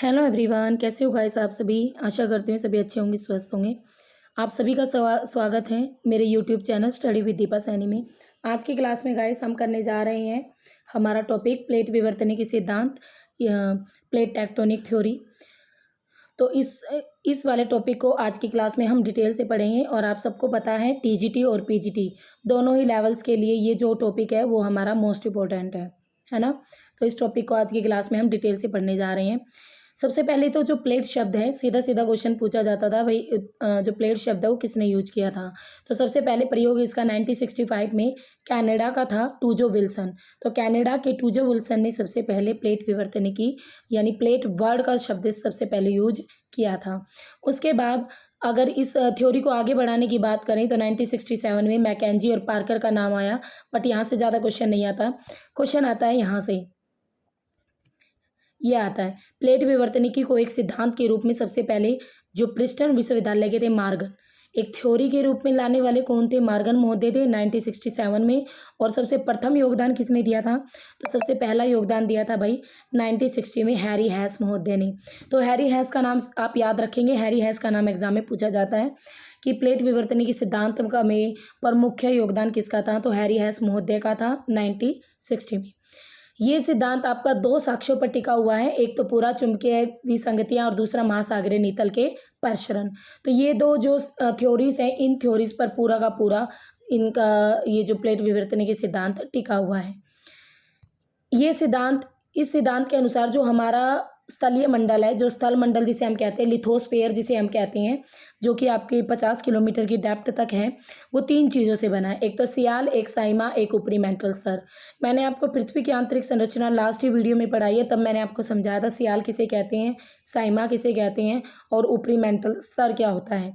Hello everyone, कैसे हो guys आप सभी। आशा करती हूँ सभी अच्छे होंगे, स्वस्थ होंगे। आप सभी का स्वागत है मेरे YouTube channel study with Deepa Saini में। आज की क्लास में गाइस हम करने जा रहे हैं हमारा टॉपिक प्लेट विवर्तनिकी सिद्धांत या प्लेट टेक्टोनिक थ्योरी। तो इस वाले टॉपिक को आज की क्लास में हम डिटेल से पढ़ेंगे और आप सबको पता है टीजीटी और पीजीटी दोनों ही लेवल्स के लिए ये जो टॉपिक है वो हमारा मोस्ट इम्पोर्टेंट है ना। तो इस टॉपिक को आज की क्लास में हम डिटेल से पढ़ने जा रहे हैं। सबसे पहले तो जो प्लेट शब्द है, सीधा सीधा क्वेश्चन पूछा जाता था भाई, जो प्लेट शब्द है वो किसने यूज किया था। तो सबसे पहले प्रयोग इसका 1965 में कनाडा का था, टूजो विल्सन। तो कनाडा के टूजो विल्सन ने सबसे पहले प्लेट विवर्तनिकी यानी प्लेट वर्ड का शब्द सबसे पहले यूज किया था। उसके बाद अगर इस थ्योरी को आगे बढ़ाने की बात करें तो 1967 में मैकेंजी और पार्कर का नाम आया, बट यहाँ से ज़्यादा क्वेश्चन नहीं आता। क्वेश्चन आता है यहाँ से, ये आता है प्लेट विवर्तनिकी को एक सिद्धांत के रूप में सबसे पहले जो प्रिंसटन विश्वविद्यालय के थे मार्गन, एक थ्योरी के रूप में लाने वाले कौन थे? मार्गन महोदय थे 1967 में। और सबसे प्रथम योगदान किसने दिया था? तो सबसे पहला योगदान दिया था भाई 1960 में हैरी हैस महोदय ने। तो हैरी हैस का नाम आप याद रखेंगे, हैरी हैस का नाम एग्जाम में पूछा जाता है कि प्लेट विवर्तनिकी सिद्धांत का में पर मुख्य योगदान किसका था? तो हैरी हैस महोदय का था 1960 में। ये सिद्धांत आपका दो साक्ष्यों पर टिका हुआ है, एक तो पूरा चुंबकीय विसंगतियां और दूसरा महासागरीय नीतल के प्रसरण। तो ये दो जो थ्योरीज हैं, इन थ्योरीज पर पूरा का पूरा इनका ये जो प्लेट विवर्तनिकी सिद्धांत टिका हुआ है। ये सिद्धांत, इस सिद्धांत के अनुसार जो हमारा स्थलीय मंडल है, जो स्थल मंडल जिसे हम कहते हैं, लिथोस्फीयर जिसे हम कहते हैं, जो कि आपके 50 किलोमीटर की डेप्थ तक है, वो तीन चीज़ों से बना है। एक तो सियाल, एक साइमा, एक ऊपरी मेंटल स्तर। मैंने आपको पृथ्वी की आंतरिक संरचना लास्ट ही वीडियो में पढ़ाई है, तब मैंने आपको समझाया था सियाल किसे कहते हैं, साइमा किसे कहते हैं और ऊपरी मेंटल स्तर क्या होता है।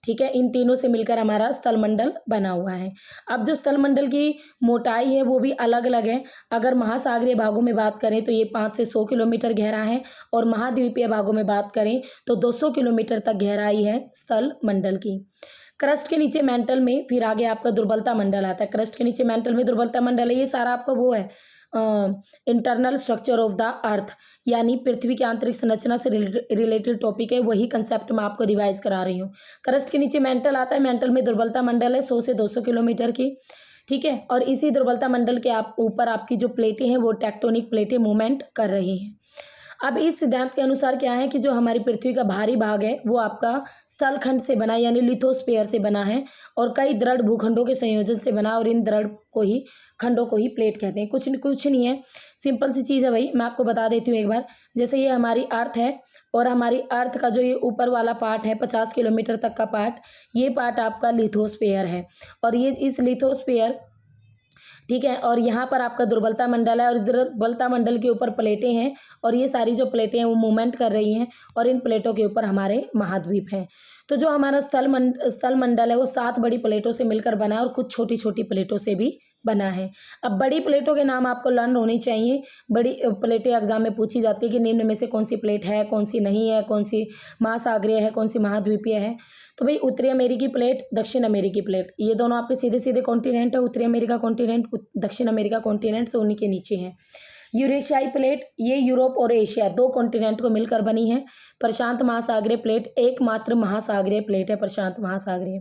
ठीक है, इन तीनों से मिलकर हमारा स्थलमंडल बना हुआ है। अब जो स्थलमंडल की मोटाई है वो भी अलग अलग है। अगर महासागरीय भागों में बात करें तो ये 5 से 100 किलोमीटर गहरा है और महाद्वीपीय भागों में बात करें तो 200 किलोमीटर तक गहराई है स्थलमंडल की। क्रस्ट के नीचे मेंटल में फिर आगे आपका दुर्बलता मंडल आता है। क्रस्ट के नीचे मेंटल में दुर्बलता मंडल है, ये सारा आपका वो है internal structure of the earth, यानी पृथ्वी की आंतरिक संरचना से रिलेटेड टॉपिक है, वही कंसेप्ट मैं आपको रिवाइज करा रही हूँ। क्रस्ट के नीचे मेंटल आता है, मेंटल में दुर्बलता मंडल है 100 से 200 किलोमीटर की। ठीक है, और इसी दुर्बलता मंडल के आप ऊपर आपकी जो प्लेटें हैं वो टेक्टोनिक प्लेटें मूवमेंट कर रही हैं। अब इस सिद्धांत के अनुसार क्या है कि जो हमारी पृथ्वी का भारी भाग है वो आपका स्थलखंड से बना यानी लिथोस्फीयर से बना है और कई दृढ़ भूखंडों के संयोजन से बना, और इन दृढ़ को ही खंडों को ही प्लेट कहते हैं। कुछ नहीं है, सिंपल सी चीज़ है भाई, मैं आपको बता देती हूँ एक बार। जैसे ये हमारी अर्थ है और हमारी अर्थ का जो ये ऊपर वाला पार्ट है 50 किलोमीटर तक का पार्ट, ये पार्ट आपका लिथोस्फीयर है और ये इस लिथोस्फीयर, ठीक है, और यहाँ पर आपका दुर्बलता मंडल है और इस दुर्बलता मंडल के ऊपर प्लेटें हैं और ये सारी जो प्लेटें हैं वो मूवमेंट कर रही हैं और इन प्लेटों के ऊपर हमारे महाद्वीप हैं। तो जो हमारा स्थल मंडल है वो 7 बड़ी प्लेटों से मिलकर बना है और कुछ छोटी छोटी प्लेटों से भी बना है। अब बड़ी प्लेटों के नाम आपको लर्न होनी चाहिए। बड़ी प्लेटें एग्जाम में पूछी जाती है कि निम्न में से कौन सी प्लेट है, कौन सी नहीं है, कौन सी महासागरीय है, कौन सी महाद्वीपीय है। तो भाई उत्तरी अमेरिकी प्लेट, दक्षिण अमेरिकी प्लेट, ये दोनों आपके सीधे सीधे कॉन्टिनेंट है। उत्तरी अमेरिका कॉन्टिनेंट, दक्षिण अमेरिका कॉन्टिनेंट, तो उन्हीं के नीचे है। यूरेशियाई प्लेट, ये यूरोप और एशिया दो कॉन्टिनेंट को मिलकर बनी है। प्रशांत महासागरीय प्लेट एकमात्र महासागरीय प्लेट है, प्रशांत महासागरीय।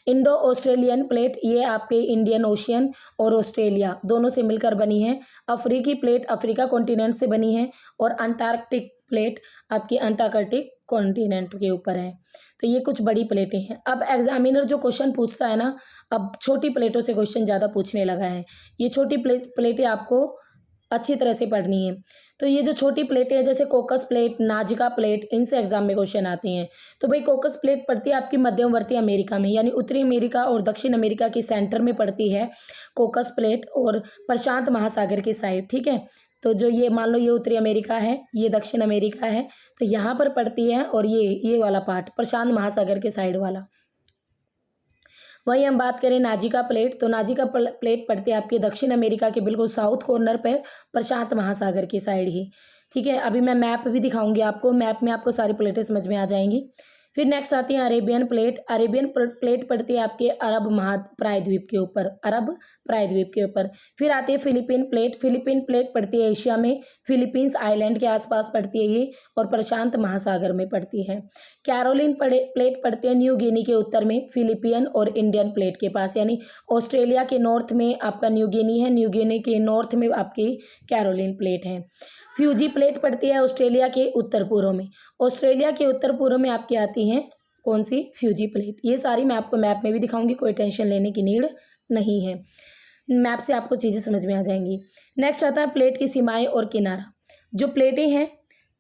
इंडो ऑस्ट्रेलियन प्लेट, ये आपके इंडियन ओशियन और ऑस्ट्रेलिया दोनों से मिलकर बनी है। अफ्रीकी प्लेट अफ्रीका कॉन्टिनेंट से बनी है और अंटार्कटिक प्लेट आपकी अंटार्कटिक कॉन्टिनेंट के ऊपर है। तो ये कुछ बड़ी प्लेटें हैं। अब एग्जामिनर जो क्वेश्चन पूछता है ना, अब छोटी प्लेटों से क्वेश्चन ज़्यादा पूछने लगा है। ये छोटी प्लेटें आपको अच्छी तरह से पढ़नी है। तो ये जो छोटी प्लेटें हैं जैसे कोकस प्लेट, नाजिका प्लेट, इनसे एग्जाम में क्वेश्चन आते हैं। तो भाई कोकस प्लेट पड़ती है आपकी मध्यवर्ती अमेरिका में, यानी उत्तरी अमेरिका और दक्षिण अमेरिका के सेंटर में पड़ती है कोकस प्लेट और प्रशांत महासागर की साइड। ठीक है, तो जो ये मान लो ये उत्तरी अमेरिका है, ये दक्षिण अमेरिका है, तो यहाँ पर पड़ती है और ये वाला पार्ट प्रशांत महासागर के साइड वाला। वही हम बात करें नाजिका प्लेट, तो नाजिका प्लेट पड़ती है आपके दक्षिण अमेरिका के बिल्कुल साउथ कॉर्नर पर प्रशांत महासागर की साइड ही। ठीक है, अभी मैं मैप भी दिखाऊंगी आपको, मैप में आपको सारी प्लेटें समझ में आ जाएंगी। फिर नेक्स्ट आती है अरेबियन प्लेट। अरेबियन प्लेट पड़ती है आपके अरब प्रायद्वीप के ऊपर, अरब प्रायद्वीप के ऊपर। फिर आती है फिलीपीन प्लेट। फिलीपीन प्लेट पड़ती है एशिया में, फिलीपींस आइलैंड के आसपास पड़ती है ये, और प्रशांत महासागर में पड़ती है। कैरोलिन प्लेट पड़ती है न्यू गिनी के उत्तर में, फिलीपियन और इंडियन प्लेट के पास, यानी ऑस्ट्रेलिया के नॉर्थ में आपका न्यू गिनी है, न्यू गिनी के नॉर्थ में आपकी कैरोलिन प्लेट है। फ्यूजी प्लेट पड़ती है ऑस्ट्रेलिया के उत्तर पूर्व में। ऑस्ट्रेलिया के उत्तर पूर्व में आपकी आती हैं कौन सी? Fuji plate. ये सारी मैं आपको मैप में भी दिखाऊंगी, कोई टेंशन लेने की नीड नहीं है, मैप से आपको चीज़ें समझ में आ जाएंगी। नेक्स्ट आता है प्लेट की सीमाएं और किनारा। जो प्लेटें हैं,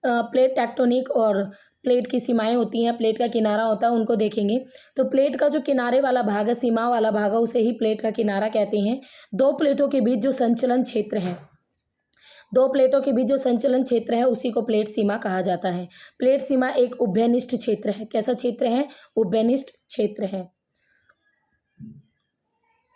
प्लेट टेक्टोनिक और प्लेट की सीमाएं होती हैं, प्लेट का किनारा होता है, उनको देखेंगे। तो प्लेट का जो किनारे वाला भाग है, सीमा वाला भाग है, उसे ही प्लेट का किनारा कहते हैं। दो प्लेटों के बीच जो संचलन क्षेत्र है, दो प्लेटों के बीच जो संचलन क्षेत्र है उसी को प्लेट सीमा कहा जाता है। प्लेट सीमा एक उभयनिष्ठ क्षेत्र है। कैसा क्षेत्र है? उभयनिष्ठ क्षेत्र है।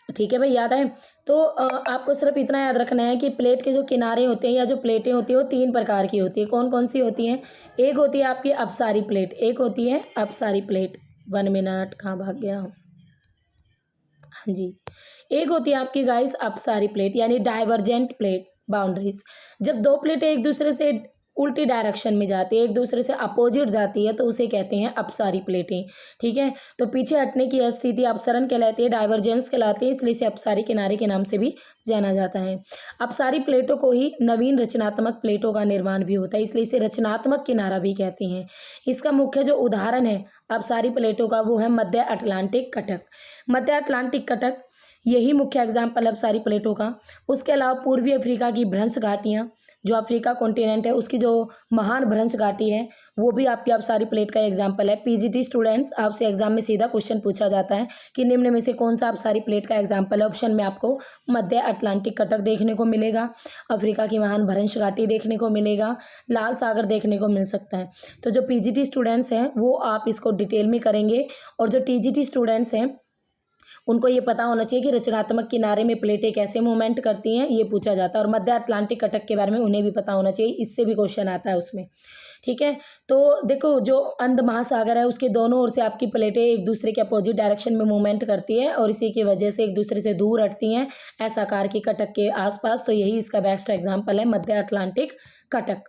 ठीक है भाई, याद है? तो आपको सिर्फ इतना याद रखना है कि प्लेट के जो किनारे होते हैं या जो प्लेटें होती हैं वो तीन प्रकार की होती है। कौन कौन सी होती हैं? एक होती है आपकी अपसारी प्लेट, एक होती है अपसारी प्लेट। 1 मिनट, कहाँ भाग गया? हाँ जी, एक होती है आपकी गाइस अपसारी प्लेट, यानी डाइवर्जेंट प्लेट बाउंड्रीज। जब दो प्लेटें एक दूसरे से उल्टी डायरेक्शन में जाती है, एक दूसरे से अपोजिट जाती है, तो उसे कहते हैं अपसारी प्लेटें। ठीक है, तो पीछे हटने की स्थिति अपसरण कहलाती है, डाइवर्जेंस कहलाती है, इसलिए इसे अपसारी किनारे के नाम से भी जाना जाता है। अपसारी प्लेटों को ही नवीन रचनात्मक प्लेटों का निर्माण भी होता है, इसलिए इसे रचनात्मक किनारा भी कहते हैं। इसका मुख्य जो उदाहरण है अपसारी प्लेटों का वो है मध्य अटलांटिक कटक। मध्य अटलांटिक कटक यही मुख्य एग्जाम्पल है अपसारी प्लेटों का। उसके अलावा पूर्वी अफ्रीका की भ्रंश घाटियाँ, जो अफ्रीका कॉन्टिनेंट है उसकी जो महान भ्रंश घाटी है, वो भी आपकी अपसारी प्लेट का एग्जाम्पल है। पीजीटी स्टूडेंट्स, आपसे एग्जाम में सीधा क्वेश्चन पूछा जाता है कि निम्न में से कौन सा अपसारी प्लेट का एग्जाम्पल है। ऑप्शन में आपको मध्य अटलांटिक कटक देखने को मिलेगा, अफ्रीका की महान भ्रंश घाटी देखने को मिलेगा, लाल सागर देखने को मिल सकता है। तो जो पीजीटी स्टूडेंट्स हैं वो आप इसको डिटेल में करेंगे, और जो टीजीटी स्टूडेंट्स हैं उनको ये पता होना चाहिए कि रचनात्मक किनारे में प्लेटें कैसे मूवमेंट करती हैं, ये पूछा जाता है। और मध्य अटलांटिक कटक के बारे में उन्हें भी पता होना चाहिए, इससे भी क्वेश्चन आता है उसमें। ठीक है, तो देखो जो अंध महासागर है उसके दोनों ओर से आपकी प्लेटें एक दूसरे के अपोजिट डायरेक्शन में मूवमेंट करती है और इसी की वजह से एक दूसरे से दूर हटती हैं ऐस आकार की कटक के आसपास। तो यही इसका बेस्ट एग्जाम्पल है मध्य अटलांटिक कटक।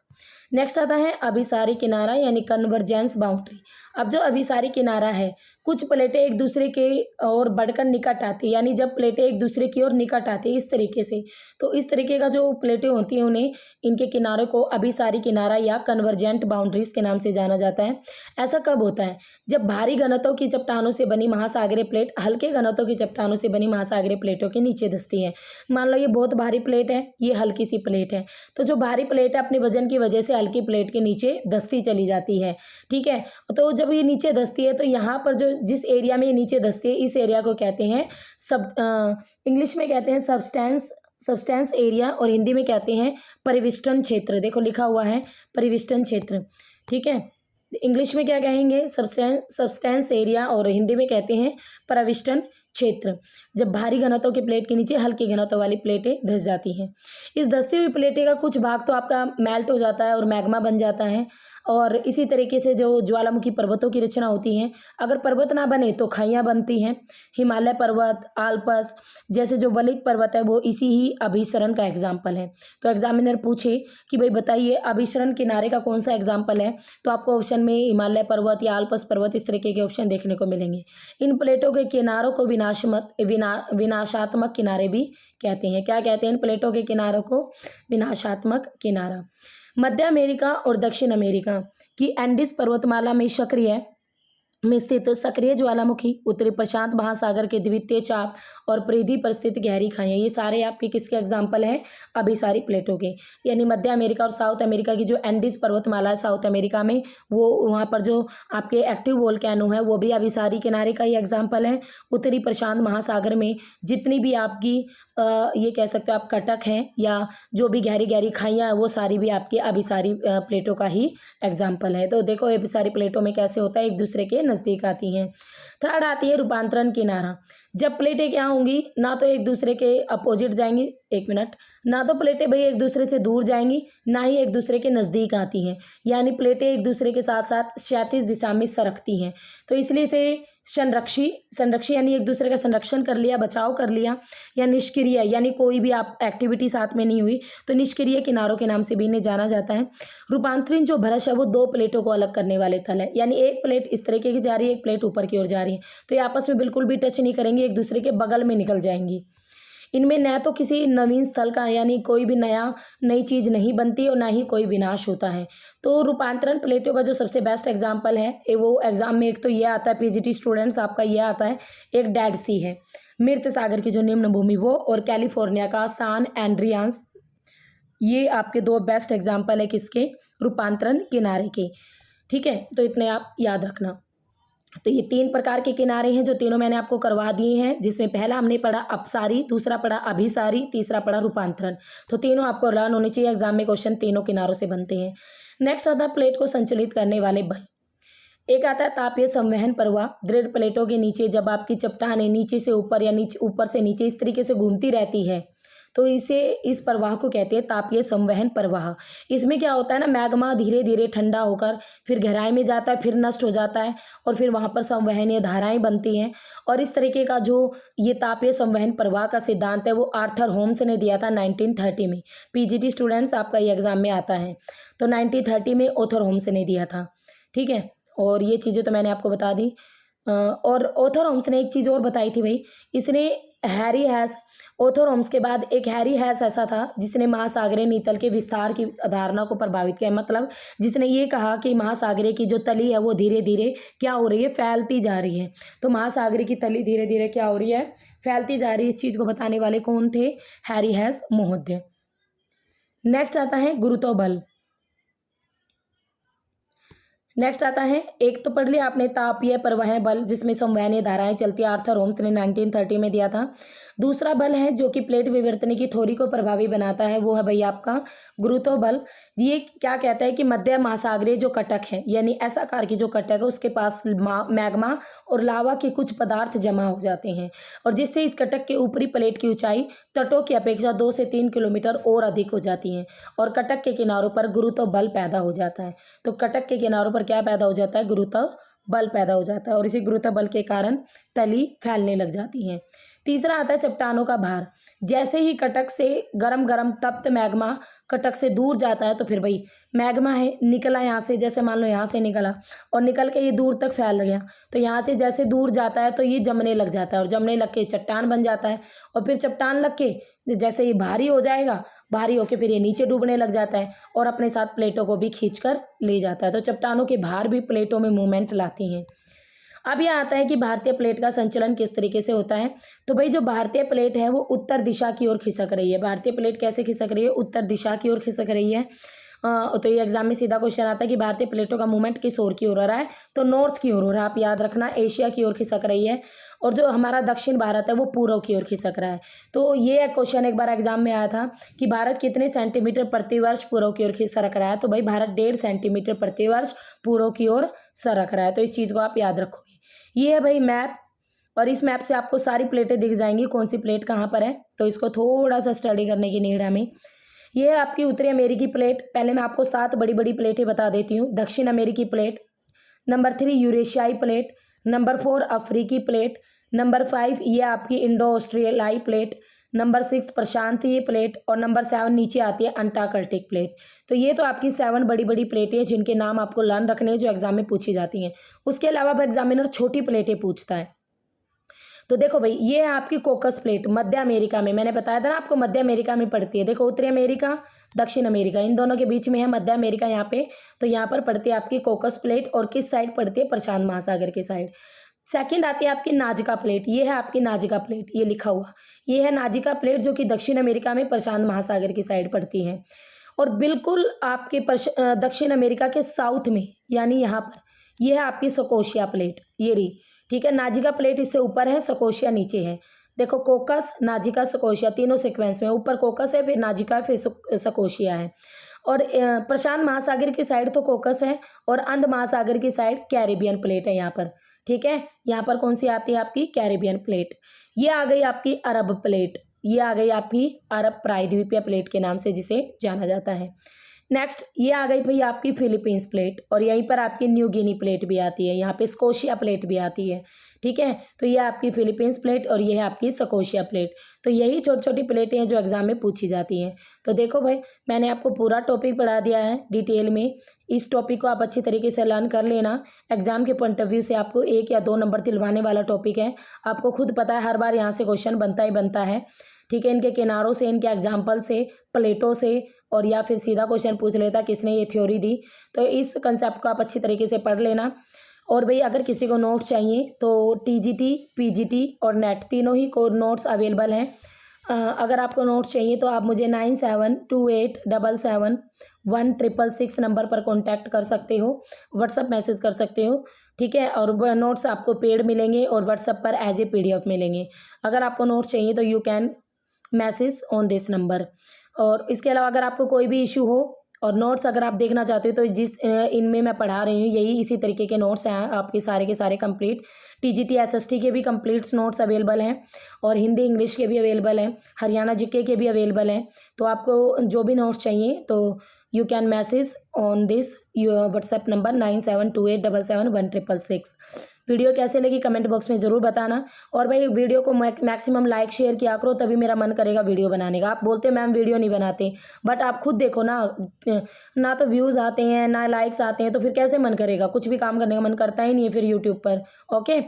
नेक्स्ट आता है अभिसारी किनारा, यानी कन्वर्जेंस बाउंड्री। अब जो अभिसारी किनारा है, कुछ प्लेटें एक दूसरे के और बढ़कर निकट आती है, यानी जब प्लेटें एक दूसरे की ओर निकट आती है इस तरीके से, तो इस तरीके का जो प्लेटें होती हैं उन्हें, इनके किनारों को अभिसारी किनारा या कन्वर्जेंट बाउंड्रीज के नाम से जाना जाता है। ऐसा कब होता है? जब भारी घनत्व की चट्टानों से बनी महासागरीय प्लेट हल्के घनत्व की चट्टानों से बनी महासागरीय प्लेटों के नीचे धंसती है। मान लो ये बहुत भारी प्लेट है, ये हल्की सी प्लेट है, तो जो भारी प्लेट है अपने वजन की वजह से हल्की प्लेट के नीचे धंसती चली जाती है। ठीक है, तो जब ये नीचे धंसती है तो यहाँ पर जो जिस एरिया में ये नीचे धंसती है इस एरिया को कहते हैं इंग्लिश में कहते हैं सब्सटेंस एरिया, और हिंदी में कहते हैं परिविष्टन क्षेत्र। देखो लिखा हुआ है परिविष्टन क्षेत्र। ठीक है, इंग्लिश में क्या कहेंगे? सब्सटेंस एरिया, और हिंदी में कहते हैं परिविष्टन क्षेत्र। जब भारी घनत्व की प्लेट के नीचे हल्की घनत्व वाली प्लेटें धंस जाती हैं, इस धंसी हुई प्लेटें का कुछ भाग तो आपका मेल्ट हो जाता है और मैग्मा बन जाता है, और इसी तरीके से जो ज्वालामुखी पर्वतों की रचना होती है, अगर पर्वत ना बने तो खाइयाँ बनती हैं। हिमालय पर्वत, आल्प्स जैसे जो वलित पर्वत है वो इसी ही अभिसरण का एग्जाम्पल है। तो एग्जामिनर पूछे कि भाई बताइए अभिसरण किनारे का कौन सा एग्जाम्पल है, तो आपको ऑप्शन में हिमालय पर्वत या आल्प्स पर्वत इस तरीके के ऑप्शन देखने को मिलेंगे। इन प्लेटों के किनारों को विनाशात्मक किनारे भी कहते हैं। क्या कहते हैं इन प्लेटों के किनारों को? विनाशात्मक किनारा। मध्य अमेरिका और दक्षिण अमेरिका की एंडीज पर्वतमाला में स्थित सक्रिय ज्वालामुखी, उत्तरी प्रशांत महासागर के द्वितीय चाप और परिधि पर स्थित गहरी खाइयाँ, ये सारे आपके किसके एग्जाम्पल हैं? अभिसारी प्लेटों के। यानी मध्य अमेरिका और साउथ अमेरिका की जो एंडीज पर्वतमाला है साउथ अमेरिका में, वो वहाँ पर जो आपके एक्टिव वोल्केनो है वो भी अभिसारी किनारे का ही एग्जाम्पल है। उत्तरी प्रशांत महासागर में जितनी भी आपकी ये कह सकते हो आप कटक हैं या जो भी गहरी गहरी खाइयाँ हैं वो सारी भी आपकी अभिसारी प्लेटों का ही एग्जाम्पल है। तो देखो अभिसारी प्लेटों में कैसे होता है, एक दूसरे के नज़दीक आती हैं। थर्ड आती है रूपांतरण किनारा। जब प्लेटें क्या होंगी, ना तो एक दूसरे के अपोजिट जाएंगी, एक मिनट, ना तो प्लेटें भाई एक दूसरे से दूर जाएंगी, ना ही एक दूसरे के नज़दीक आती हैं, यानी प्लेटें एक दूसरे के साथ साथ क्षैतिज दिशा में सरकती हैं। तो इसलिए से संरक्षी यानी एक दूसरे का संरक्षण कर लिया, बचाव कर लिया, या निष्क्रिय यानी कोई भी आप एक्टिविटी साथ में नहीं हुई, तो निष्क्रिय किनारों के नाम से भी इन्हें जाना जाता है। रूपांतरण जो भ्रश है वो दो प्लेटों को अलग करने वाले तल है, यानी एक प्लेट इस तरीके की जा रही है, एक प्लेट ऊपर की ओर जा रही है, तो ये आपस में बिल्कुल भी टच नहीं करेंगी, एक दूसरे के बगल में निकल जाएंगी। इनमें न तो किसी नवीन स्थल का यानी कोई भी नई चीज़ नहीं बनती और ना ही कोई विनाश होता है। तो रूपांतरण प्लेटों का जो सबसे बेस्ट एग्जाम्पल है वो एग्जाम में एक तो ये आता है, पीजीटी स्टूडेंट्स आपका ये आता है, एक डेड सी है, मृत सागर की जो निम्न भूमि वो, और कैलिफोर्निया का सान एंड्रियास, ये आपके दो बेस्ट एग्जाम्पल है किसके, रूपांतरण किनारे के। ठीक है, तो इतने आप याद रखना। तो ये 3 प्रकार के किनारे हैं जो तीनों मैंने आपको करवा दिए हैं, जिसमें पहला हमने पढ़ा अपसारी, दूसरा पढ़ा अभिसारी, तीसरा पढ़ा रूपांतरण। तो तीनों आपको लर्न होने चाहिए, एग्जाम में क्वेश्चन तीनों किनारों से बनते हैं। नेक्स्ट आता है प्लेट को संचालित करने वाले बल। एक आता है तापीय संवहन प्रवाह। दृढ़ प्लेटों के नीचे जब आपकी चट्टानें नीचे से ऊपर या ऊपर से नीचे इस तरीके से घूमती रहती है, तो इस प्रवाह को कहते हैं तापीय संवहन प्रवाह। इसमें क्या होता है ना, मैग्मा धीरे धीरे ठंडा होकर फिर गहराई में जाता है, फिर नष्ट हो जाता है, और फिर वहाँ पर संवहनीय धाराएं बनती हैं। और इस तरीके का जो ये तापीय संवहन प्रवाह का सिद्धांत है वो आर्थर होम्स ने दिया था 1930 में। पीजीटी स्टूडेंट्स आपका ये एग्जाम में आता है, तो 1930 में ऑथर होम्स ने दिया था। ठीक है, और ये चीज़ें तो मैंने आपको बता दी। और ऑथर होम्स ने एक चीज़ और बताई थी भाई, इसने हैरी हैस, ऑथर होम्स के बाद एक हैरी हैस ऐसा था जिसने महासागरीय नीतल के विस्तार की धारणा को प्रभावित किया। मतलब जिसने ये कहा कि महासागरीय की जो तली है वो धीरे धीरे क्या हो रही है, फैलती जा रही है। तो महासागरीय की तली धीरे धीरे क्या हो रही है, फैलती जा रही है। इस चीज़ को बताने वाले कौन थे, हैरी हैस महोदय। नेक्स्ट आता है गुरुत्व बल। नेक्स्ट आता है, एक तो पढ़ लिया आपने तापीय प्रवाह बल जिसमें संवहनीय धाराएं चलती है, आर्थर होम्स ने 1930 में दिया था। दूसरा बल है जो कि प्लेट विवर्तन की थ्योरी को प्रभावी बनाता है, वो है भाई आपका गुरुत्व बल। ये क्या कहता है कि मध्य महासागरीय जो कटक है, यानी ऐसा आकार की जो कटक है उसके पास मैग्मा और लावा के कुछ पदार्थ जमा हो जाते हैं, और जिससे इस कटक के ऊपरी प्लेट की ऊंचाई तटों की अपेक्षा 2 से 3 किलोमीटर और अधिक हो जाती है, और कटक के किनारों पर गुरुत्व बल पैदा हो जाता है। तो कटक के किनारों पर क्या पैदा हो जाता है, गुरुत्व बल पैदा हो जाता है, और इसी गुरुत्व बल के कारण तली फैलने लग जाती है। तीसरा आता है चट्टानों का भार। जैसे ही कटक से गरम गरम तप्त मैग्मा कटक से दूर जाता है, तो फिर भाई मैग्मा है निकला यहाँ से, जैसे मान लो यहाँ से निकला और निकल के ये दूर तक फैल गया, तो यहाँ से जैसे दूर जाता है तो ये जमने लग जाता है, और जमने लग के चट्टान बन जाता है, और फिर चट्टान लग के जैसे ये भारी हो जाएगा, भारी होके फिर ये नीचे डूबने लग जाता है और अपने साथ प्लेटों को भी खींच कर ले जाता है। तो चट्टानों के भार भी प्लेटों में मूवमेंट लाती हैं। अब यह आता है कि भारतीय प्लेट का संचलन किस तरीके से होता है। तो भाई जो भारतीय प्लेट है वो उत्तर दिशा की ओर खिसक रही है। भारतीय प्लेट कैसे खिसक रही है, उत्तर दिशा की ओर खिसक रही है। तो ये एग्जाम में सीधा क्वेश्चन आता है कि भारतीय प्लेटों का मूवमेंट किस ओर की ओर हो रहा है, तो नॉर्थ की ओर हो रहा है। आप याद रखना, एशिया की ओर खिसक रही है, और जो हमारा दक्षिण भारत है वो पूर्व की ओर खिसक रहा है। तो ये क्वेश्चन एक बार एग्जाम में आया था कि भारत कितने सेंटीमीटर प्रति वर्ष पूर्व की ओर सरक रहा है, तो भाई भारत 1.5 सेंटीमीटर प्रति वर्ष पूर्व की ओर सरक रहा है। तो इस चीज़ को आप याद रखोगे। ये है भाई मैप, और इस मैप से आपको सारी प्लेटें दिख जाएंगी, कौन सी प्लेट कहाँ पर है, तो इसको थोड़ा सा स्टडी करने की नीड है हमें। ये है आपकी उत्तरी अमेरिकी प्लेट। पहले मैं आपको 7 बड़ी बड़ी प्लेटें बता देती हूँ। दक्षिण अमेरिकी प्लेट, नंबर 3 यूरेशियाई प्लेट, नंबर 4 अफ्रीकी प्लेट, नंबर 5 ये आपकी इंडो ऑस्ट्रेलियाई प्लेट, नंबर 6 प्रशांतीय प्लेट, और नंबर 7 नीचे आती है अंटार्कटिक प्लेट। तो ये तो आपकी 7 बड़ी बड़ी प्लेटें हैं जिनके नाम आपको लर्न रखने हैं, जो एग्जाम में पूछी जाती हैं। उसके अलावा अब एग्जामिनर छोटी प्लेटें पूछता है। तो देखो भाई ये है आपकी कोकस प्लेट, मध्य अमेरिका में, मैंने बताया था ना आपको मध्य अमेरिका में पड़ती है। देखो उत्तरी अमेरिका, दक्षिण अमेरिका, इन दोनों के बीच में है मध्य अमेरिका यहाँ पे। तो यहाँ पर पड़ती है आपकी कोकस प्लेट, और किस साइड पड़ती है, प्रशांत महासागर के साइड। सेकंड आती है आपकी नाजिका प्लेट। ये है आपकी नाजिका प्लेट, ये लिखा हुआ, ये है नाजिका प्लेट जो कि दक्षिण अमेरिका में प्रशांत महासागर की साइड पड़ती है। और बिल्कुल आपके दक्षिण अमेरिका के साउथ में, यानी यहाँ पर, ये है आपकी सकोशिया प्लेट, ये रही। ठीक है, नाजिका प्लेट इससे ऊपर है, सकोशिया नीचे है। देखो कोकस, नाजिका, सकोशिया, तीनों सीक्वेंस में, ऊपर कोकस है, फिर नाजिका है, फिर सकोशिया है। और प्रशांत महासागर की साइड तो कोकस है और अंध महासागर की साइड कैरिबियन प्लेट है यहाँ पर। ठीक है, यहाँ पर कौन सी आती है आपकी कैरिबियन प्लेट। ये आ गई आपकी अरब प्लेट, ये आ गई आपकी अरब प्रायद्वीपीय प्लेट के नाम से जिसे जाना जाता है। नेक्स्ट ये आ गई भाई आपकी फिलीपींस प्लेट और यहीं पर आपकी न्यू गिनी प्लेट भी आती है, यहाँ पे स्कोशिया प्लेट भी आती है। ठीक है, तो ये आपकी फिलीपींस प्लेट और ये है आपकी स्कोशिया प्लेट। तो यही छोटी छोटी प्लेटें हैं जो एग्जाम में पूछी जाती हैं। तो देखो भाई, मैंने आपको पूरा टॉपिक पढ़ा दिया है डिटेल में। इस टॉपिक को आप अच्छी तरीके से लर्न कर लेना। एग्जाम के पॉइंट ऑफ व्यू से आपको 1 या 2 नंबर दिलवाने वाला टॉपिक है। आपको खुद पता है हर बार यहाँ से क्वेश्चन बनता ही बनता है। ठीक है, इनके किनारों से, इनके एग्जाम्पल से, प्लेटों से, और या फिर सीधा क्वेश्चन पूछ लेता किसने ये थ्योरी दी। तो इस कंसेप्ट को आप अच्छी तरीके से पढ़ लेना। और भाई अगर किसी को नोट्स चाहिए तो टीजीटी, पीजीटी और नेट तीनों ही को नोट्स अवेलेबल हैं। अगर आपको नोट्स चाहिए तो आप मुझे 9728771666 नंबर पर कांटेक्ट कर सकते हो, व्हाट्सअप मैसेज कर सकते हो। ठीक है, और वह नोट्स आपको पेड मिलेंगे और व्हाट्सअप पर एज ए PDF मिलेंगे। अगर आपको नोट्स चाहिए तो you can message on this number. और इसके अलावा अगर आपको कोई भी इशू हो और नोट्स अगर आप देखना चाहते हो तो जिस इनमें मैं पढ़ा रही हूँ यही इसी तरीके के नोट्स हैं आपके सारे के सारे कंप्लीट। टीजीटी SST के भी कंप्लीट नोट्स अवेलेबल हैं और हिंदी इंग्लिश के भी अवेलेबल हैं, हरियाणा जीके के भी अवेलेबल हैं। तो आपको जो भी नोट्स चाहिए तो you can message on this WhatsApp number 9728771666। Video कैसे लगी कमेंट बॉक्स में ज़रूर बताना। और भाई वीडियो को मैक्सिमम लाइक शेयर किया करो, तभी मेरा मन करेगा वीडियो बनाने का। आप बोलते हो मैम वीडियो नहीं बनाते, बट आप खुद देखो ना, ना तो व्यूज़ आते हैं ना लाइक्स आते हैं, तो फिर कैसे मन करेगा, कुछ भी काम करने का मन करता ही नहीं है फिर यूट्यूब पर। ओके,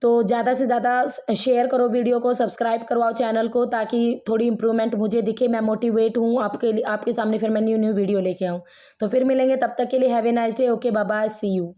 तो ज़्यादा से ज़्यादा शेयर करो वीडियो को, सब्सक्राइब करवाओ चैनल को ताकि थोड़ी इंप्रूवमेंट मुझे दिखे, मैं मोटिवेट हूँ आपके लिए, आपके सामने फिर मैं न्यू वीडियो लेके आऊँ। तो फिर मिलेंगे, तब तक के लिए have a nice day. Okay, bye bye, see you.